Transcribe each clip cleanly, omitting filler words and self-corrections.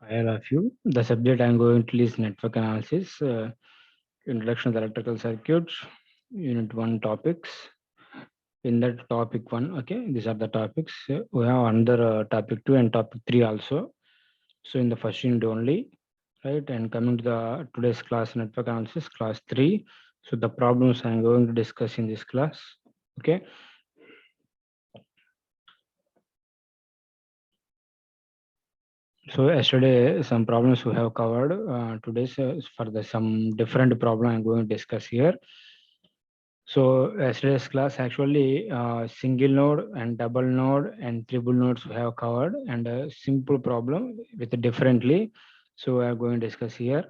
Hi, all of you. The subject I'm going to list network analysis, introduction to the electrical circuits, unit 1 topics. In that topic 1, okay, these are the topics. We have under topic 2 and topic 3 also. So in the first unit only, right? And coming to the today's class network analysis, class 3. So the problems I'm going to discuss in this class, okay. So yesterday some problems we have covered. Today's for the some different problem I'm going to discuss here. So yesterday's class actually single node and double node and triple nodes we have covered and a simple problem with differently. So we are going to discuss here.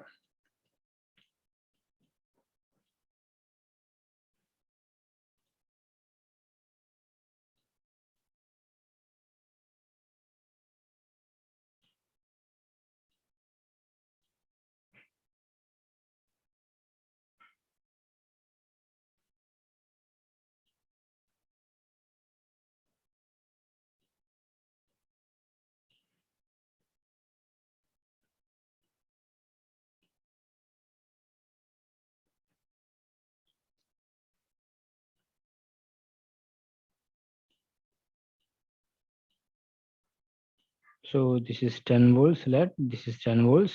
So this is 10 volts, this is 10 volts.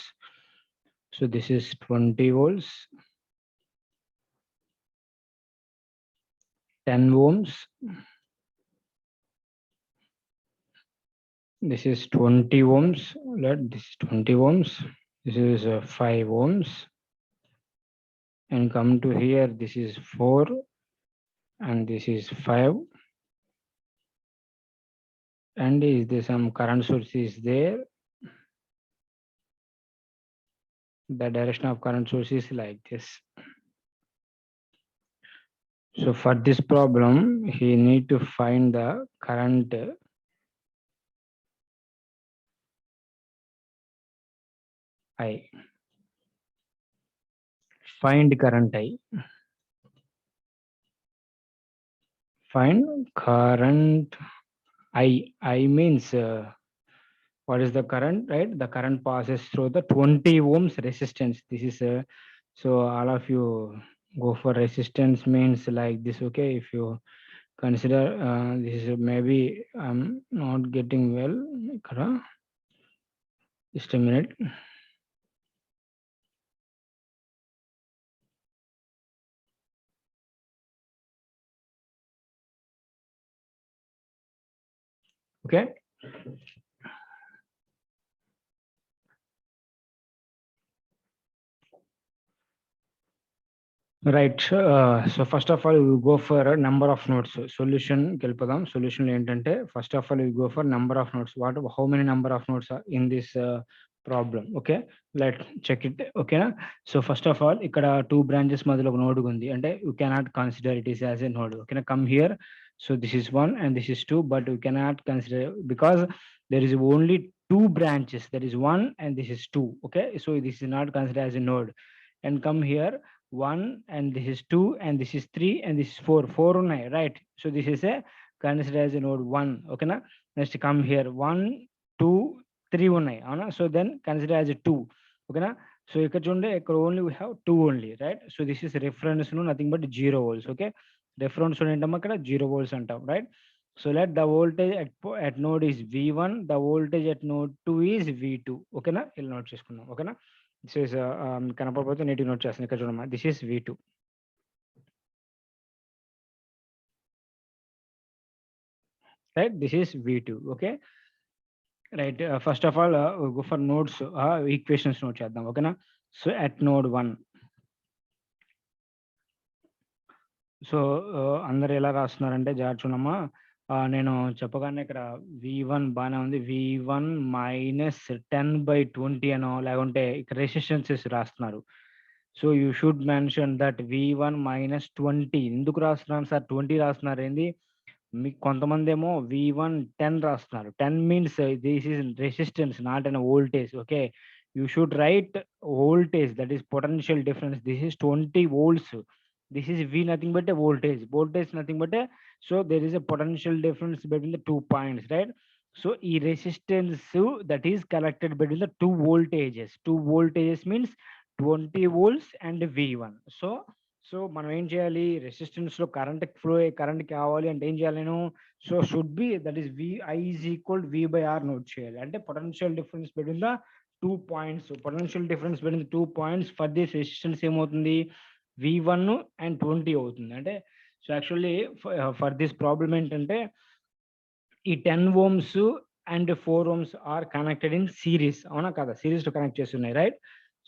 So this is 20 volts, 10 ohms. This is 20 ohms, this is 20 ohms. This is 5 ohms. And come to here, this is 4 and this is 5. And is there some current source is there? The direction of current source is like this. So for this problem, he need to find the current I. Find current I. Find current I. I means what is the current, right? The current passes through the 20 ohms resistance. This is so all of you go for resistance means like this. Okay, if you consider this is maybe I'm not getting well. Just a minute. Okay. Right. So first of all, we go for a number of nodes. Solution kelpadam. Solution ఏంటంటే first of all we go for number of nodes. How many number of nodes are in this problem? Okay. Let's check it. Okay. So first of all, ఇక్కడ two branches మధ్యలో ఒక node ఉంది. అంటే you cannot consider it is as a node. Okay. Come here. So this is one and this is two, but we cannot consider because there is only two branches. There is one and this is two. Okay. So this is not considered as a node. And come here. 1 and this is 2 and this is 3 and this is 4 ఉన్నాయి, right? So this is a consider as a node 1. Okay na? Next come here 1 2 3 ఉన్నాయి, అవునా? So then consider as a 2. Okay na? So ఇక్కడ చూడండి, ఇక్కడ only we have 2 only, right? So this is reference no nothing but 0 volts. Okay, reference ఏంటమ్మా ఇక్కడ 0 volts అంటాం, right? So let the voltage at node is V1, the voltage at node 2 is V2. Okay na? ఇలా note చేసుకుందాం. Okay na? This is కనపడకపోతే నీటి note చేస్తాను. ఇక్కడ చూడమ్మా, this is V2. Right, this is V2. Okay, right. First of all, we go for nodes, equations note చేద్దాం. ఓకేనా? So at node 1, so అందరు ఎలా రాస్తున్నారంటే జాగ్రత్త చూడమ్మా. నేను చెప్పగానే ఇక్కడ V1 బాగానే ఉంది, V1 మైనస్ 10/20 అనో లేకుంటే ఇక్కడ రెసిస్టెన్సెస్ రాస్తున్నారు. So you should mention that V1 minus 20. ఎందుకు రాస్తున్నాను సార్ 20 రాస్తున్నారు ఏంది? మీకు కొంతమంది ఏమో V1 10 రాస్తున్నారు. 10 means this is resistance, not an voltage. Okay, you should write voltage, that is potential difference. This is 20 volts. This is V nothing but a voltage. Voltage nothing but a, so there is a potential difference between the 2 points, right? So ఈ resistance that is connected between the two voltages means 20 volts and V1. So మనం ఏం చేయాలి, resistance లో current కావాలి అంటే ఏం చేయాలి నేను, so should be that is I is equal V/R note చేయాలి. అంటే potential difference between the 2 points for this resistance ఏమవుతుంది, V1 and 20 అవుతుంది. అంటే so actually for this problem ఏంటంటే ఈ 10 ohms and 4 ohms are connected in series, అవునా కదా, series లో కనెక్ట్ చేసి ఉన్నాయి, రైట్.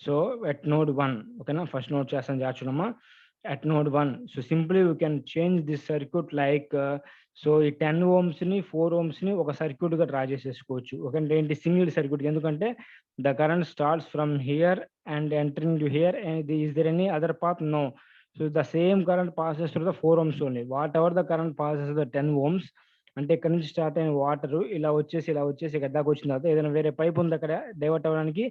సో at node 1, ఓకేనా, ఫస్ట్ నోట్ చేస్తాను చూడమ్మా. at node 1, so simply we can change this circuit like so ఈ 10 ohms ని 4 ohms ని ఒక సర్క్యూట్ గా డ్రా చేసేసుకోవచ్చు. ఓకే, ఏంటి సింగిల్ సర్క్యూట్, ఎందుకంటే the current starts from here and entering to hear, is there any other path? No. So the same current passes through the 4 ohms only. Whatever the current passes the 10 ohms, అంటే ఇక్కడ నుంచి start అయిన water ఇలా వచ్చేసి ఇక్కడ దాకా వచ్చిన తర్వాత ఏదైనా వేరే పైప్ ఉంది అక్కడ డైవర్ట్ అవ్వడానికి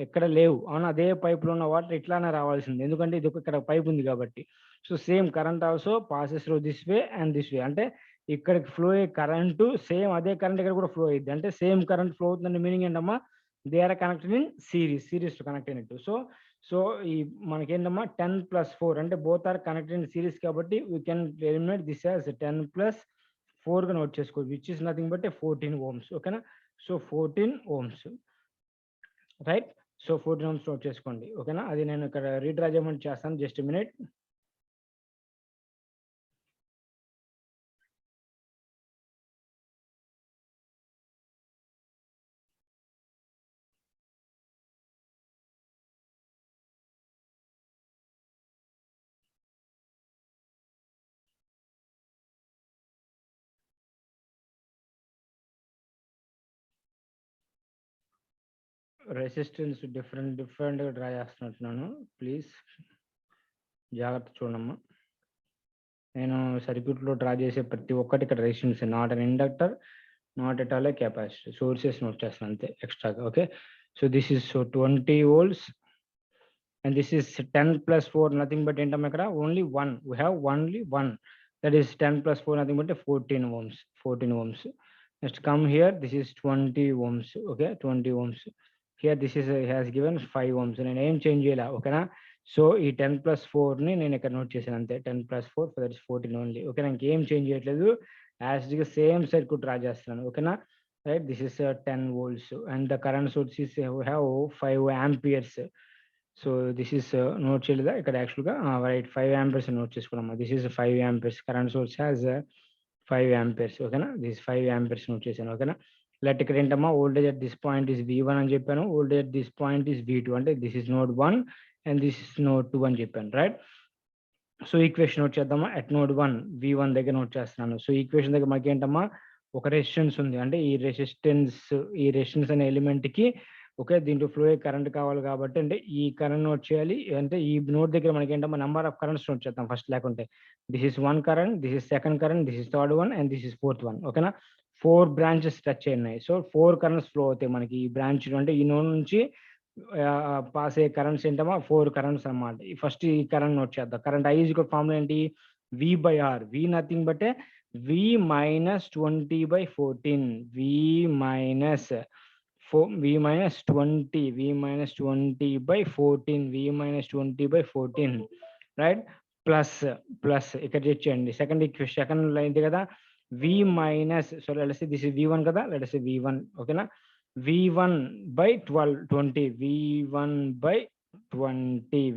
ఎక్కడ లేవు, అవునా, అదే పైప్ లో ఉన్న వాటర్ ఇట్లానే రావాల్సింది, ఎందుకంటే ఇది ఇక్కడ పైప్ ఉంది కాబట్టి. So same current also passes through this way and this way, అంటే ఇక్కడికి ఫ్లో అయ్యే కరెంటు సేమ్ అదే కరెంట్ ఇక్కడ కూడా ఫ్లో అయ్యింది, అంటే సేమ్ కరెంట్ ఫ్లో అవుతుందంటే మీనింగ్ ఏంటమ్మా, they are connected in series to connect అయినట్టు. సో ఈ మనకేంటమ్మా 10+4 అంటే both are connected in series కాబట్టి we can eliminate this as 10+4 గా నోట్ చేసుకోవచ్చు, which is nothing but 14 ohms. ఓకేనా, so 14 ohms, right. So 14 ohms note చేసుకోండి. ఓకేనా, అది నేను ఇక్కడ రీడ్రా చేయమని చేస్తాను, జస్ట్ మినిట్. రెసిస్టెన్స్ డిఫరెంట్ గా డ్రా చేస్తున్నట్టున్నాను, ప్లీజ్ జాగ్రత్త చూడమ్మా. నేను సర్క్యూట్ లో డ్రా చేసే ప్రతి ఒక్కటి ఇక్కడ resistance, not an inductor, not at all A capacitor, sources note చేస్తాను అంతే ఎక్స్ట్రాగా. Okay, so this is 20 volts and this is 10+4, nothing but ఏంటమ్మా ఇక్కడ only 1, we have only 1, that is 10+4 nothing but 14 ohms. Next come here, this is 20 ohms. Okay, 20 ohms. Here this is has given 5 ohms, నేను ఏం change చేయాల, ఓకేనా. So ఈ 10+4 ని నేను ఇక్కడ నోట్ చేశాను అంతే, 10+4 దట్ ఇస్ 14 ఓన్లీ. ఓకే, నాకు ఏం చేంజ్ చేయట్లేదు, యాజ్ గా సేమ్ సర్క్యూట్ డ్రా చేస్తున్నాను, ఓకేనా, right. This is 10 volts and the current source is we have 5 amperes. So this is note చేయలేదా ఇక్కడ యాక్చువల్గా, రైట్, 5 amperes నోట్ చేసుకున్నామా. This is 5 amperes, current source has 5 amperes. ఓకేనా, this 5 amperes note చేశాను. ఓకేనా, let ఇక్కడ ఏంటమ్మా, voltage at this point is V1 అని చెప్పాను, voltage at this point is V2, అంటే this is node 1 and this is node 2 అని చెప్పాను, రైట్. సో ఈక్వేషన్ నోట్ చేద్దామా, అట్ నోడ్ 1 V1 దగ్గర నోట్ చేస్తున్నాను. సో ఈక్వేషన్ దగ్గర మనకి ఏంటమ్మా, ఒక రెసిస్టెన్స్ ఉంది, అంటే ఈ రెసిస్టెన్స్ అనే ఎలిమెంట్ కి ఓకే దీంట్లో ఫ్లో కరెంట్ కావాలి కాబట్టి, అంటే ఈ కరెంట్ నోట్ చేయాలి, అంటే ఈ నోట్ దగ్గర మనకి ఏంటమ్మా నెంబర్ ఆఫ్ కరెంట్స్ నోట్ చేద్దాం ఫస్ట్, లేకుంటే this is 1 current, this is second current, this is third one and this is fourth one. ఓకేనా, 4 బ్రాంచెస్ టచ్ అయినాయి. సో 4 కరెంట్స్ ఫ్లో అవుతాయి మనకి ఈ బ్రాంచ్, అంటే ఈ నోడ్ నుంచి పాస్ అయ్యే కరెంట్స్ ఏంటమ్మా, 4 కరెంట్స్ అన్నమాట. ఫస్ట్ ఈ కరెంట్ నోట్ చేద్దాం. కరెంట్ I ఈజ్ ఫార్ములా ఏంటి, V/R, V నథింగ్ but V - 20/14, V - 20/14, right. Plus ఇక్కడ చేయండి, సెకండ్ ఈక్వేషన్, సెకండ్ లైన్ కదా, V minus, so let's say this is V1 కదా, లెట్స్ సే V1, ఓకేనా, V1/12, 20,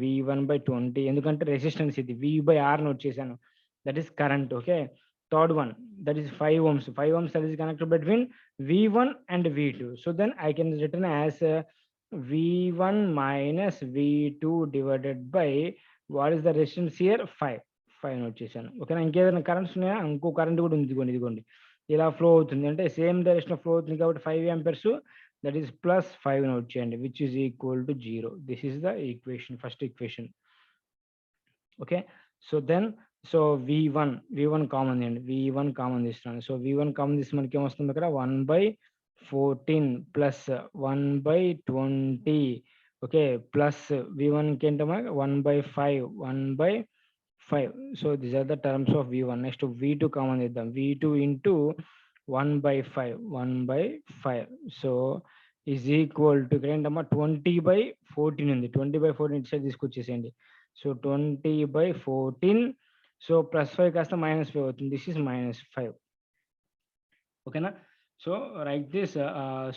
V1/20, ఎందుకంటే రెసిస్టెన్స్ ఇది, V/R నోట్ చేశాను, that is current. Okay, third one that is 5 ohms, that is connected between V1 and V2. So then I can written as V1 minus V2 divided by what is the resistance here, 5 note చేశాను. ఓకేనా, ఇంకేదైనా currents ఉన్నాయా, ఇంకో current కూడా ఉంది, ఇదిగోండి ఇలా flow అవుతుంది, అంటే సేమ్ డైరెక్షన్ ఫ్లో అవుతుంది కాబట్టి 5 amperes, దట్ ఈస్ +5 నోట్ చేయండి, which is equal to 0. This is the equation, first equation. Okay, so then so V1 common అండి, V1 కామన్ తీస్తున్నాను. సో V1 కామన్ తీసి మనకి ఏమొస్తుంది ఇక్కడ, 1/14 ప్లస్ 1/20. ఓకే, ప్లస్ V1 కి ఏంటమ్మా 1/5. So these are the terms of V1. Next V2 common చేద్దాం, V2 into 1/5. So is equal to 20/14 ఉంది. 20/14 ఇటు సైడ్ తీసుకొచ్చేసేయండి. సో 20/14. సో +5 కాస్త -5 అవుతుంది. This is -5. ఓకేనా? So right this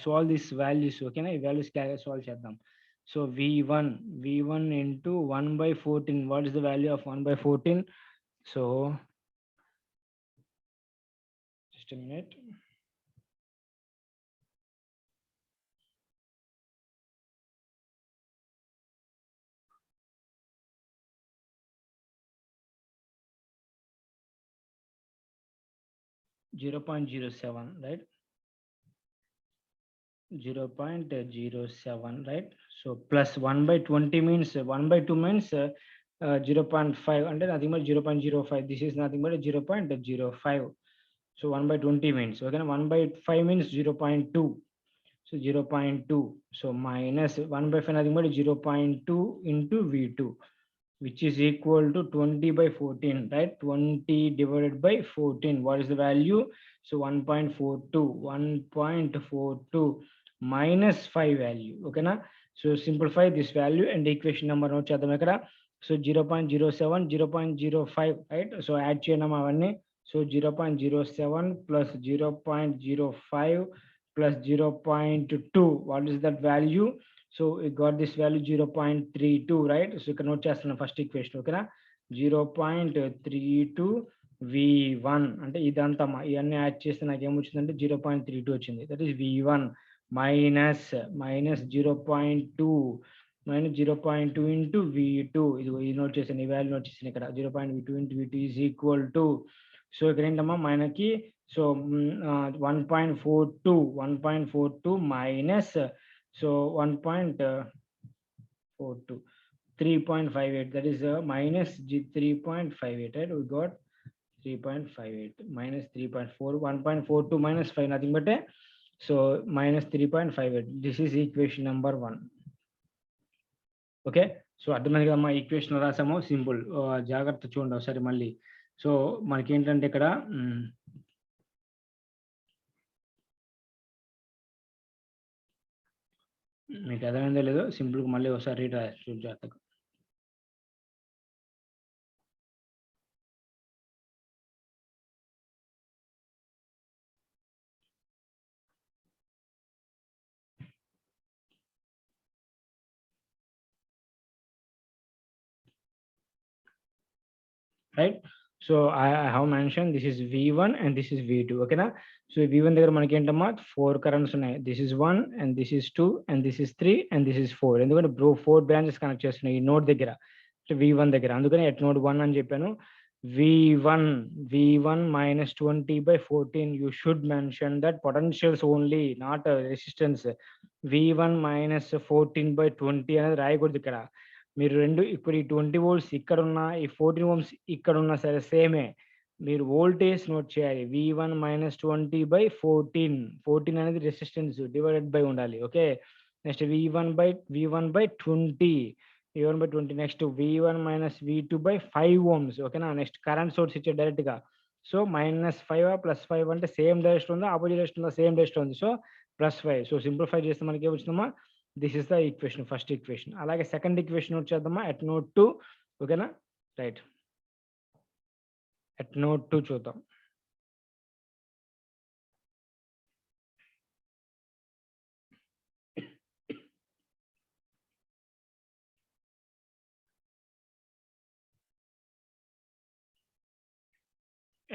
solve this values. ఓకేనా? ఈ వాల్యూస్ సాల్వ్ చేద్దాం. So v1 into 1/14. What is the value of 1/14? So just a minute. .07, right? 0.07, right? So plus 1/20 means 1/2 means 0.5, and nothing but 0.05. This is nothing but 0.05. So 1/20 means, okay, 1/5 means 0.2. So 0.2. So minus 1/5 nothing but 0.2 into V2, which is equal to 20/14, right? 20 divided by 14. What is the value? So 1.42. 1.42 minus 5 value. Okay na? So simplify this value and equation number note chedam ikkada. So 0.07, 0.05, right? So add cheyadam avanni. So 0.07 plus 0.05 plus 0.2. What is that value? So we got this value 0.32, right? So you can note chestunna first equation. Okay na? 0.32 v1 అంటే ఇదంతా ఇవన్నీ add చేస్తే నాకు ఏమొచ్చిందంటే 0.32 వచ్చింది. That is v1 minus 0.2 minus 0.2 into v2. ఇది note చేసాను, ఈ value note చేసాను ఇక్కడ. 0.2 into v2 is equal to, so ఇక్కడ ఏంటమ్మా మనకి, so 1.42 minus, so 1.42 3.58, that is minus 3.58, right? We got 3.58 minus 3.4, 1.42 minus 5, nothing but so minus 3.58. This is equation number 1. Okay, so అర్థమైంది కదమ్మా? ఈక్వేషన్ రాసాము, సింపుల్. జాగ్రత్త చూడండి ఒకసారి మళ్ళీ. సో మనకి ఏంటంటే ఇక్కడ మీకు అర్థమైందో లేదో సింపుల్గా మళ్ళీ ఒకసారి రీడ్ రాసి జాగ్రత్తగా. Right? So I have mentioned this is V1 and this is V2. Okay na? So V1 దగ్గర మనకి ఏంటమ్మా 4 కరెంట్స్ ఉన్నాయి. This is 1 and this is 2 and this is 3 and this is 4. ఎందుకంటే 4 బ్రాంచెస్ కనెక్ట్ చేస్తున్నాయి ఈ node దగ్గర, V1 దగ్గర. అందుకని ఎట్ నోడ్ 1 అని చెప్పాను. V1 minus 20/14. You should mention that potentials only, not resistance. V1 minus 14/20 అనేది రాయకూడదు ఇక్కడ. మీరు రెండు ఇప్పుడు ఈ 20 volts ఇక్కడ ఉన్న, ఈ 14 ohms ఇక్కడ ఉన్న సరే సేమే, మీరు వోల్టేజ్ నోట్ చేయాలి. V1 minus 20/14. 14 అనేది రెసిస్టెన్స్ డివైడెడ్ బై ఉండాలి. Okay, next V1/20. Next V1 minus V2/5 ohms. ఓకేనా? నెక్స్ట్ కరెంట్ సోర్స్ ఇచ్చే డైరెక్ట్ గా. సో -5 +5 అంటే సేమ్ డైరెక్షన్ ఉందా, ఆపోజిట్ డైరెక్షన్ ఉందా? సేమ్ డైరెక్షన్ ఉంది. సో +5. సో సింప్లిఫై చేస్తే మనకి ఏమొచ్చిందమ్మా? This is the equation, first equation. అలాగే సెకండ్ ఈక్వేషన్ నోట్ చేద్దామా? At note 2. ఓకేనా? రైట్, ఎట్ నోట్ 2 చూద్దాం.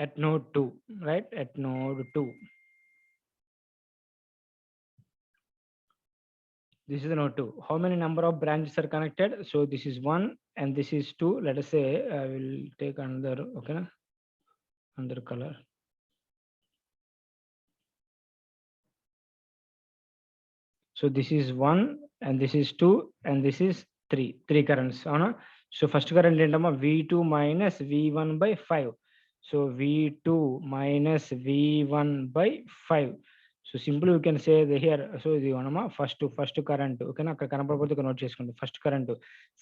At node 2, right? At node 2. This is the node 2. How many number of branches are connected? So this is 1 and this is 2. Let us say I will take another, okay, another color. So this is 1 and this is 2 and this is 3. 3 currents. So first current ఏంటమ్మా? V2 minus V1/5. So V2 minus V1/5. So simply we can say the here, so ఇది మనమా first current ఓకేనా, అక్కడ కనపడకపోతే ఇక్కడ note చేసుకోండి. First current,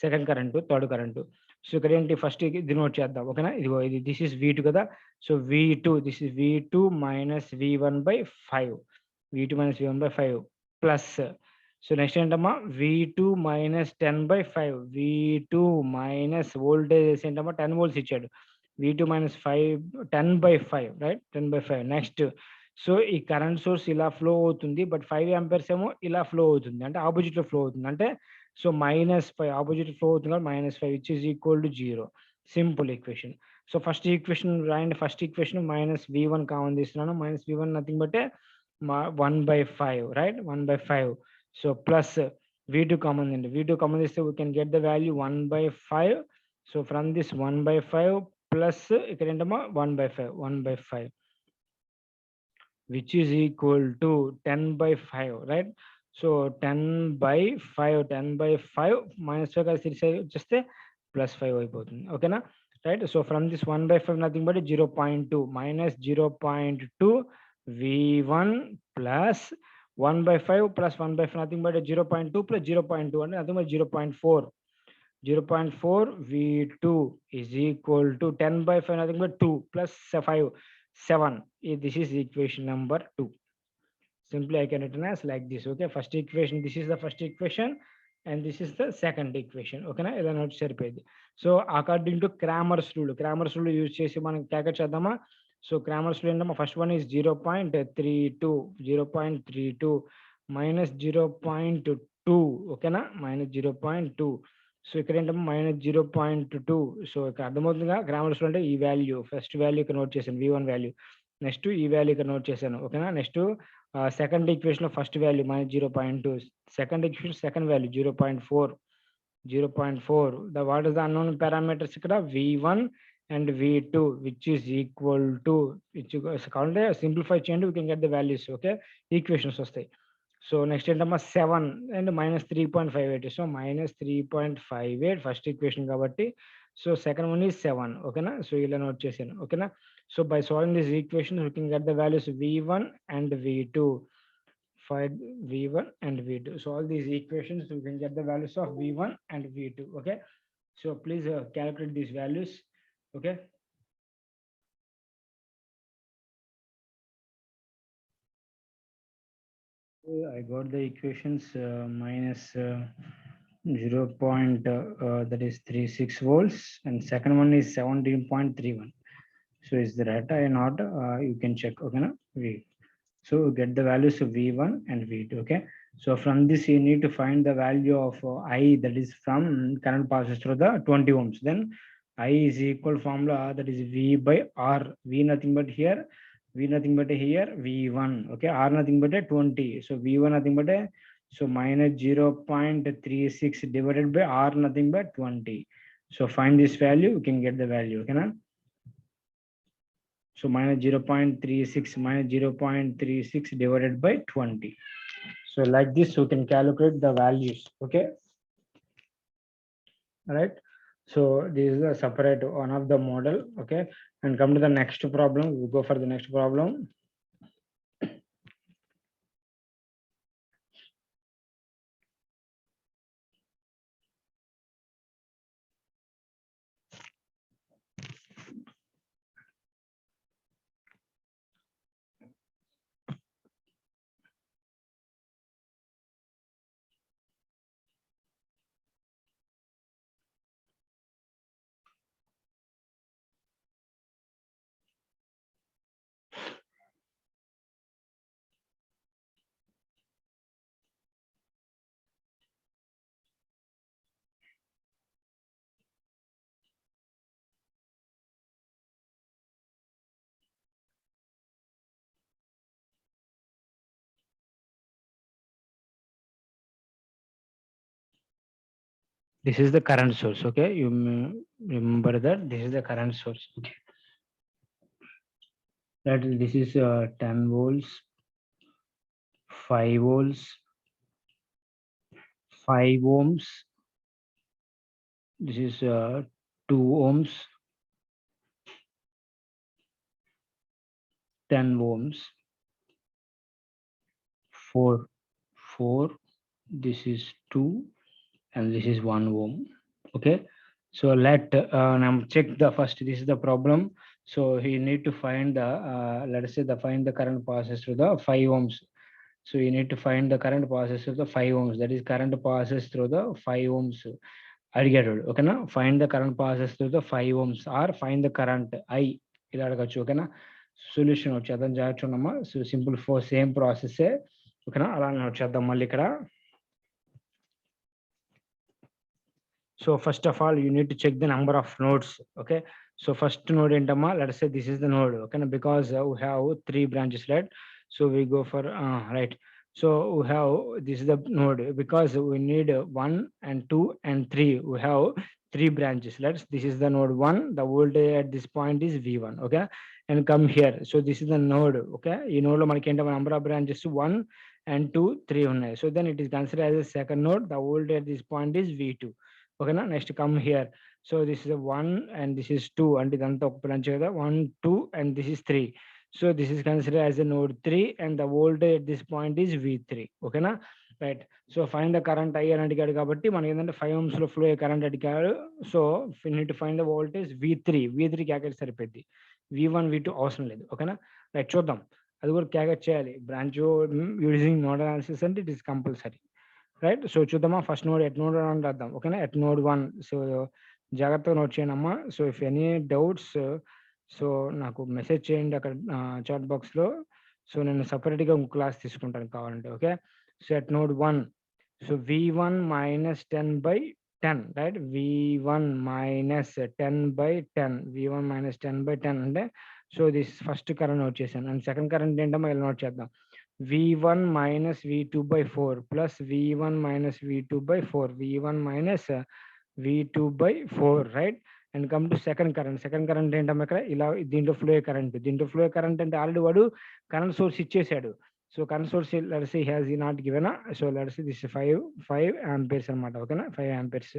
second current, third current. So ఇక్కడ ఏంటి first ఇది నోట్ చేద్దాం ఓకేనా. ఇదిగో ఇది దిస్ ఇస్ V2 కదా. So V2 this is V2 minus V1/5, V2 minus V1/5 plus. So next ఏంటమ్మా V2 minus 10/5, V2 minus voltage ఏంటమ్మా 10 volts ఇచ్చాడు. V2 minus 10/5 right, 10/5. Next so ఈ కరెంట్ సోర్స్ ఇలా ఫ్లో అవుతుంది, బట్ 5 amperes ఏమో ఇలా flow అవుతుంది, అంటే ఆపోజిట్ లో ఫ్లో అవుతుంది. అంటే సో -5 ఆపోజిట్ ఫ్లో అవుతుంది కాబట్టి -5 which is equal to 0. Simple equation. So first equation రాయండి. ఫస్ట్ ఈక్వేషన్ -V1 కామన్ తీస్తున్నాను. -V1 nothing but 1/5 right, 1/5. So plus V2 common అండి. V2 కామన్ తీస్తే we can get the value 1/5. So from this 1/5 plus ఇక్కడ ఏంటమ్మా 1/5 which is equal to 10/5 right. So 10/5 minus 5 just +5 అయిపోతుంది ఓకేనా right. So from this 1/5 nothing but 0.2 minus 0.2 V1 plus 1/5 plus 1/5 nothing but 0.2 plus 0.2 అంటే nothing but 0.4. 0.4 V2 is equal to 10/5 nothing but 2 plus 5 7. This is equation number 2. Simply I can written as like this. Okay, first equation, this is the first equation and this is the second equation. Okay na, ila note saripedi. So according to Cramer's rule use chesi manam calculate chedama. So Cramer's rule endama first one is 0.32 minus 0.2 okay na, minus 0.2. So ఇక్కడ ఏంటమ్మా -0.2. So ఇక్కడ అర్థమవుతుందిగా grammars అంటే ఈ value first value ఇక్కడ note చేశాను V1 value. Next ఈ value ఇక్కడ note చేశాను ఓకేనా. నెక్స్ట్ సెకండ్ ఈక్వేషన్ లో first value -0.2, second equation second value 0.4. The what is the unknown parameters ఇక్కడ V1 and V2 which is equal to కావాలంటే simplify చేయండి, we can get the values okay, equations వస్తాయి. So next ఏంటమ్మా 7 and -3.58. So -3.58 first equation కాబట్టి. So second one is 7 ఓకేనా. So ఇలా note చేశాను ఓకేనా. So by solving this equation we can get the values V1 and V2. Find V1 and V2. So all these equations we can get the values of V1 and V2 okay. So please calculate these values okay. I got the equations minus 0.36 volts and second one is 17.31. So is that right or not? You can check okay na. So get the values of V1 and V2 okay. So from this you need to find the value of I, that is from current passes through the 20 ohms. Then I is equal formula, that is V by R. V nothing but here V1 okay, R nothing but 20. So V1 nothing but so minus 0.36 divided by R nothing but 20. So find this value, you can get the value okay na. So minus 0.36 divided by 20. So like this you can calculate the values okay. All right. So this is a separate one of the model okay. And come to the next problem. We go for the next problem. This is the current source okay. You remember that this is the current source okay. That this is 10 volts, 5 volts, 5 ohms. This is 2 ohms, 10 ohms, 4, this is 2, and this is 1 ohm. Okay, so let now check the first. This is the problem. So you need to find the let's say find the current passes through the 5 ohms. So you need to find the current passes through the 5 ohms. That is current passes through the 5 ohms. అడిగాడు ఓకేనా. Find the current passes to the 5 ohms or find the current I ఇలా అడగచ్చు ఓకేనా. Solution వచ్చేద్దాం జాగ్రత్త ఉన్నామా. So simple for same process ఓకేనా. అలానే వచ్చేద్దాం మళ్ళీ ఇక్కడ. So first of all, you need to check the number of nodes. Okay. So first node entama, let's say this is the node. Okay. Because we have 3 branches, right? So we go for right. So we have this is the node because we need 1 and 2 and 3. We have 3 branches. This is the node 1. The voltage at this point is V1. Okay. And come here. So this is the node. Okay. You know, number of branches 1 and 2, 3 ఉన్నాయి. So then it is considered as a second node. The voltage at this point is V2. Okay, next come here. So this is a 1 and this is 2 and idanతా ఒక branch కదా 1 2 and this is 3. So this is considered as a node 3 and the voltage at this point is V3. Okay na, right. So find the current I అని అడిగాడు కాబట్టి మనకి ఏంటంటే 5 ohms లో flow అయ్యే current అడిగాడు. So we need to find the voltage V3 క్యాకెట్ సరిపోద్ది. V1 V2 అవసరం లేదు. ఓకేనా, రైట్. చూద్దాం అది కూడా క్యాకెట్ చేయాలి. బ్రాంచ్ యూజింగ్ నోడల్ అనాలిసిస్ అంటే it is compulsory, right. So చూద్దామా ఫస్ట్ నోడ్ ఎట్ నోడ్ అని రాద్దాం. ఓకేనా, ఎట్ నోడ్ 1. సో జాగ్రత్తగా నోట్ చేయండి అమ్మా. So if any doubts so నాకు మెసేజ్ చేయండి అక్కడ చాట్ బాక్స్లో. సో నేను సపరేట్గా క్లాస్ తీసుకుంటాను కావాలంటే. Okay, so at node 1 so V1 minus 10/10, right. V1 minus 10/10, V1 minus 10/10 అంటే so this first current note చేశాను. అండ్ సెకండ్ కరెంట్ ఏంటమ్మా ఇలా నోట్ చేద్దాం. V1 minus V2/4 plus V1 minus V2/4, V1 minus V2/4, right. And come to second current. Second current ఏంటమ్మా ఇక్కడ ఇలా దీంట్లో flow current అంటే ఆల్రెడీ వాడు కరెంట్ సోర్స్ ఇచ్చేసాడు. So current source let's say has ఈ not given. So let's say this 5 amperes అన్నమాట. ఓకేనా, 5 amperes.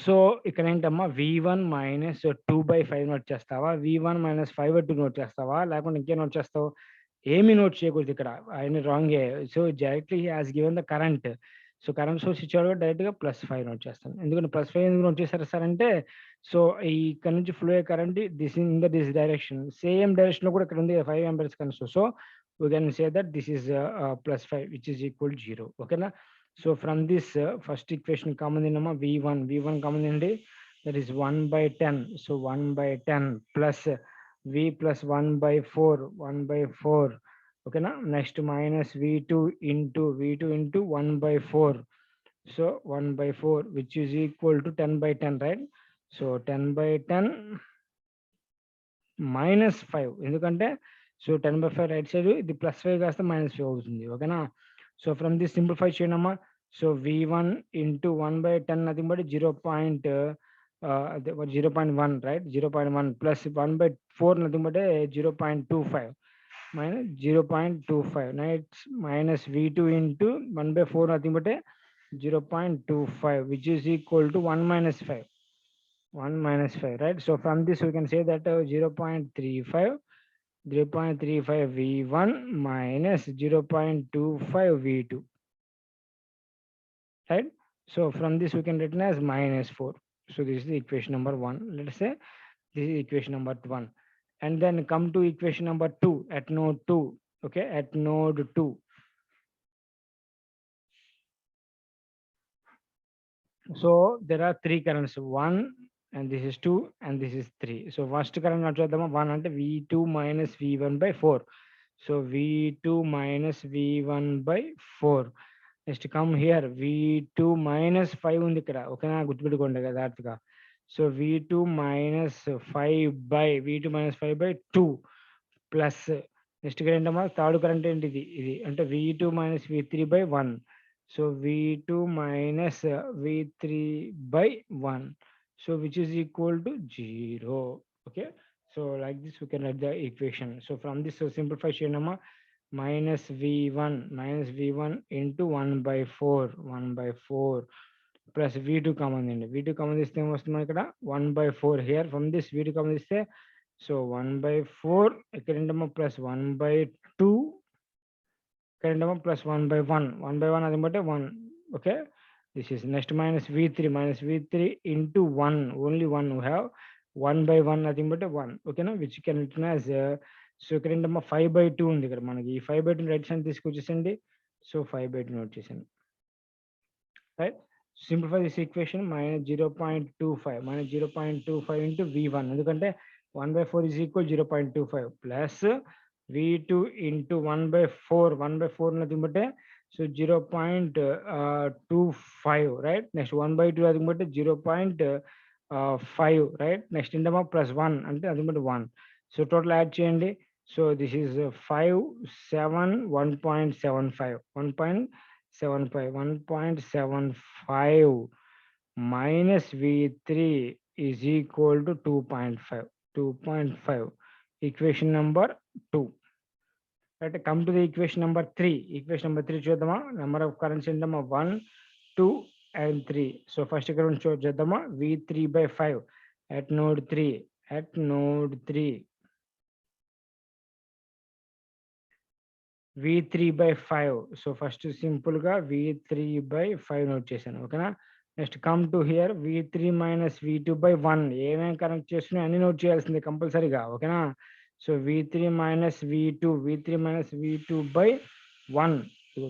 సో ఇక్కడ ఏంటమ్మా V1 minus 2/5 నోట్ చేస్తావా, V1 minus 5/2 నోట్ చేస్తావా, లేకుంటే ఇంకేం నోట్ చేస్తావు? ఏమి నోట్ చేయకూడదు ఇక్కడ, ఆయన wrong. So directly has given the current. So current source ఇచ్చాడు డైరెక్ట్ గా +5 నోట్ చేస్తాను. ఎందుకంటే +5 ఎందుకు నోట్ చేశారు సార్ అంటే, సో ఇక్కడ నుంచి ఫ్లో అయ్యే current this direction, same direction లో కూడా ఇక్కడ ఉంది 5 amperes current source. So we can say that this is +5 which is equal 0. ఓకేనా. So from this first equation common తిన్నమ్మా V1 కామన్ తిండి, that is 1/10. So 1/10 plus V plus 1/4. Okay na, next minus V2 into 1/4. So 1/4 which is equal to 10/10, right. So 10/10 minus 5 ఎందుకంటే so 10/5 right side ఇది +5 కాస్త -5 అవుతుంది. ఓకేనా. So from this simplify చేయనమ్మా. So V1 into 1/10 nothing but 0.1, right. 0.1 plus 1/4 nothing but 0.25 minus 0.25. Next minus V2 into 1/4 nothing but 0.25 which is equal to 1 minus 5. 1 minus 5, right. So from this we can say that 0.35 V1 minus 0.25 V2, right. So from this we can written as -4. So this is the equation number 1. Let's say this is equation number 1. And then come to equation number 2 at node 2. Okay, at node 2. So there are 3 currents, 1 and this is 2 and this is 3. So first current not chudama 1 ante V2 minus V1/4. So V2 minus V1/4. Next come here V2 minus 5 ఉంది ఇక్కడ. ఓకేనా, గుర్తుపెట్టుకోండి కదా అర్థంగా. So V2 minus 5/2 plus next ఇక్కడ ఏంటమ్మా third current ఏంటి ఇది అంటే V2 minus V3/1. So V2 minus V3/1. So which is equal to 0. Okay, so like this we can write the equation. So from this simplify చేయండమ్మా. minus V1 into 1/4 plus V2 common అండి. V2 common తీస్తే ఏమొస్తుంది ఇక్కడ 1/4 here. From this V2 common తీస్తే so 1/4 ఇక్కడ ఏంటమ్మా plus 1/2 current term plus 1 by 1. 1 by 1 adhi 1. Okay. This is next minus V3 into 1. Only 1 we have 1 by 1 nothing but 1. Okay, now which can written as so current term 5 by 2 ఉంది ఇక్కడ మనకి 5 by 2 right side తీసుకొచ్చేసండి. So 5 by 2 note చేసాను. Right, simplify this equation. Minus 0.25 into V1 ఎందుకంటే 1 by 4 is equal 0.25 plus V2 into 1 by 4 nothing but so 0.25, right. Next 1 by 2 nothing but 0.5, right. Next in the plus 1 అంటే nothing but 1. So total add చేయండి. So this is 5 7 1.75 1.75 minus V3 is equal to 2.5. Equation number 2. Right, come to the equation number 3. Equation number 3 చూద్దామా. Number of currents ఏంటమ్మా 1 2 and 3. So first ఇక్కడ నుంచి చూద్దామా. V3 by 5 at node 3 V3 by 5. So first simple గా V3 by 5 note చేశాను. ఓకేనా. Next come to hear V3 minus V2 by 1. ఏమేమి connect చేస్తున్నాయి అన్ని నోట్ చేయాల్సింది కంపల్సరీగా. ఓకేనా. So V3 minus V2 by 1.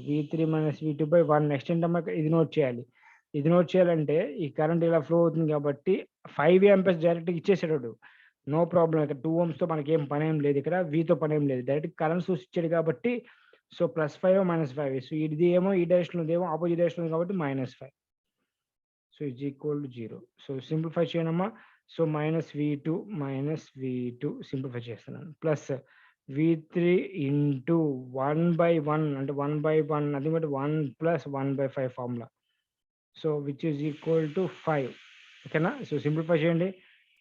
V3 minus V2 by 1. Next ఏంటమ్మా ఇది నోట్ చేయాలి. ఇది నోట్ చేయాలంటే ఈ కరెంట్ ఇలా ఫ్లో అవుతుంది కాబట్టి 5 amperes డైరెక్ట్ ఇచ్చేసాడు. No problem. ఇక్కడ 2 ohms తో మనకి ఏం పని ఏం లేదు. ఇక్కడ వీతో పని ఏం లేదు. డైరెక్ట్ కరెంట్ సోర్స్ ఇచ్చాడు కాబట్టి సో +5 -5. సో ఇది ఏమో ఈ డైరెక్షన్ ఉంది, ఏమో ఆపోజిట్ డైరెక్షన్ ఉంది కాబట్టి -5. So is equal to 0. So simplify చేయనమ్మా. సో -V2 సింప్లిఫై చేస్తున్నాను. ప్లస్ V3 ఇంటూ 1 by 1 అంటే 1 by 1 అది బట్టి 1 plus 1 by 5 formula. So which is equal to 5. ఓకేనా. సో సింప్లిఫై చేయండి.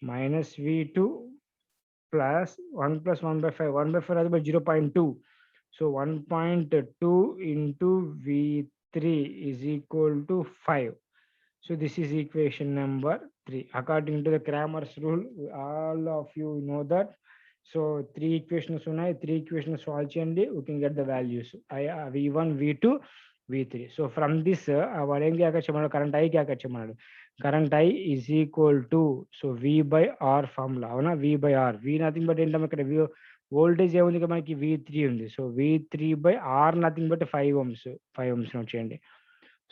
-V2 plus 1 plus 1 by 5. 1 by 5 అది బట్టి 0.2. So 1.2 into V3 is equal to 5. So this is equation number 3. According to the Cramer's rule, all of you know that. So 3 equations ఉన్నాయి. 3 equations solve చేయండి. We can get the values. V1, V2, V3. So from this వాడు ఏం క్యాకెచ్చమన్నాడు, current I క్యాకెచ్చమన్నాడు. Current I is equal to so V by R ఫార్ములా. అవునా. V by R. V నథింగ్ బట్ ఏంటమ్మా ఇక్కడ వోల్టేజ్ ఏముంది మనకి V3 ఉంది. So V3 by R nothing but 5 ohms note చేయండి.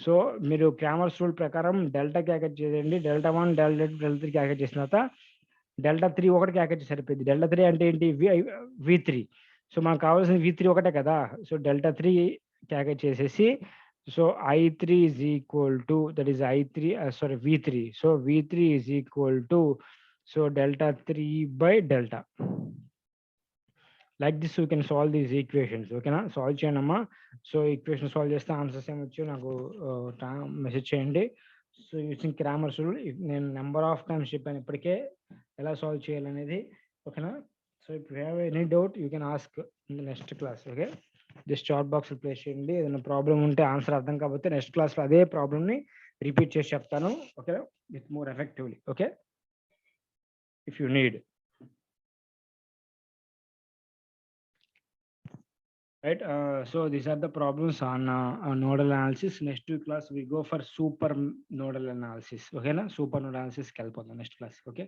సో మీరు క్రామర్స్ రూల్ ప్రకారం డెల్టా క్యాకెట్ చేయండి. డెల్టా 1 డెల్టా 2 డెల్టా 3 క్యాకెట్ చేసిన తర్వాత డెల్టా 3 ఒకటి క్యాకెట్ సరిపోయింది. డెల్టా 3 అంటే ఏంటి V3. సో మనకు కావాల్సిన V3 ఒకటే కదా. సో డెల్టా 3 క్యాకెట్ చేసేసి so I3 is equal to that is V3. So V3 is equal to so delta 3 by delta. Like this we can solve these equations. Okay na. Solve చేయండమ్మా. So equation solve చేస్తే answers ఏమొచ్చు నాకు message చేయండి. So using Cramer's rule నేను number of times చెప్పాను ఇప్పటికే ఎలా solve చేయాలనేది. ఓకేనా. So if you have any doubt you can ask in the next class. Okay. Just chat box place చేయండి. ఏదైనా ప్రాబ్లం ఉంటే ఆన్సర్ అర్థం కాకపోతే నెక్స్ట్ క్లాస్లో అదే ప్రాబ్లమ్ని రిపీట్ చేసి చెప్తాను. Okay, with more effectively. Okay, if you need. Right, so these are the problems on nodal analysis. Next class we go for super nodal analysis. Okay na, super nodal analysis kelpodam next class. Okay.